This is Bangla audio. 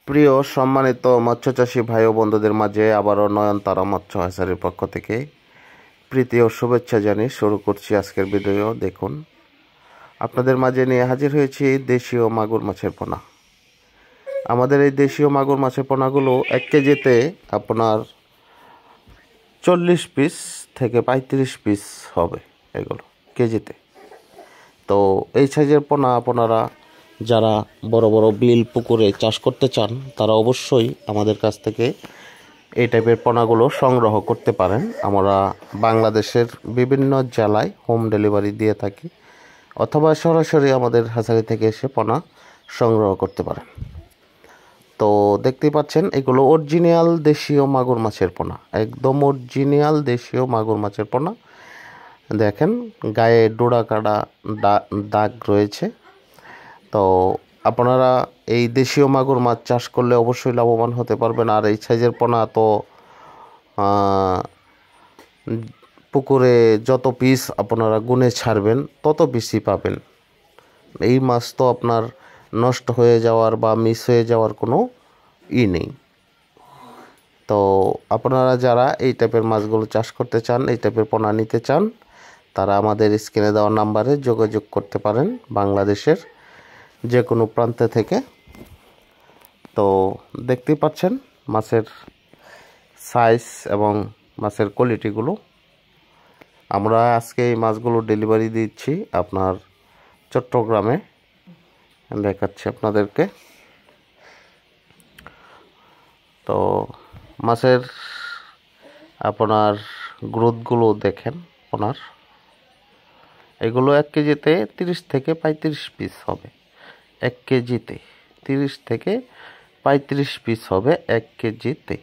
প্রিয় সম্মানিত মৎস্যচাষী ভাই ও বন্ধুদের মাঝে আবারও নয়নতারা মৎস্য হ্যাচারির পক্ষ থেকে প্রীতি ও শুভেচ্ছা জানিয়ে শুরু করছি আজকের ভিডিও। দেখুন, আপনাদের মাঝে নিয়ে হাজির হয়েছি দেশীয় মাগুর মাছের পোনা। আমাদের এই দেশীয় মাগুর মাছের পোনাগুলো 1 কেজিতে আপনার 40 পিস থেকে 35 পিস হবে, এগুলো কেজিতে। তো এই সাইজের পোনা আপনারা যারা বড় বড় বিল পুকুরে চাষ করতে চান তারা অবশ্যই আমাদের কাছ থেকে এই টাইপের পোনাগুলো সংগ্রহ করতে পারেন। আমরা বাংলাদেশের বিভিন্ন জেলায় হোম ডেলিভারি দিয়ে থাকি, অথবা সরাসরি আমাদের হ্যাচারি থেকে এসে পোনা সংগ্রহ করতে পারেন। তো দেখতেই পাচ্ছেন, এগুলো অরিজিনাল দেশীয় মাগুর মাছের পোনা, একদম অরিজিনাল দেশীয় মাগুর মাছের পোনা। দেখেন, গায়ে ডোরা কাটা দাগ রয়েছে। তো আপনারা এই দেশীয় মাগুর মাছ চাষ করলে অবশ্যই লাভবান হতে পারবেন। আর এই সাইজের পোনা তো পুকুরে যত পিস আপনারা গুনে ছাড়বেন তত পিসই পাবেন। এই মাছ তো আপনার নষ্ট হয়ে যাওয়ার বা মিস হয়ে যাওয়ার কোনো নেই। তো আপনারা যারা এই টাইপের মাছগুলো চাষ করতে চান, এই টাইপের পোনা নিতে চান, তারা আমাদের স্ক্রিনে দেওয়া নাম্বারে যোগাযোগ করতে পারেন বাংলাদেশের যে কোনো প্রান্তে থেকে। তো দেখতেই পাচ্ছেন মাছের সাইজ এবং মাছের কোয়ালিটিগুলো। আমরা আজকে এই মাছগুলো ডেলিভারি দিচ্ছি আপনার চট্টগ্রামে, দেখাচ্ছি আপনাদেরকে। তো মাছের আপনার গ্রোথগুলো দেখেন আপনার, এগুলো 1 কেজিতে 30 থেকে 35 পিস হবে। 1 কেজিতে 30 থেকে 35 পিস হবে 1 কেজিতে।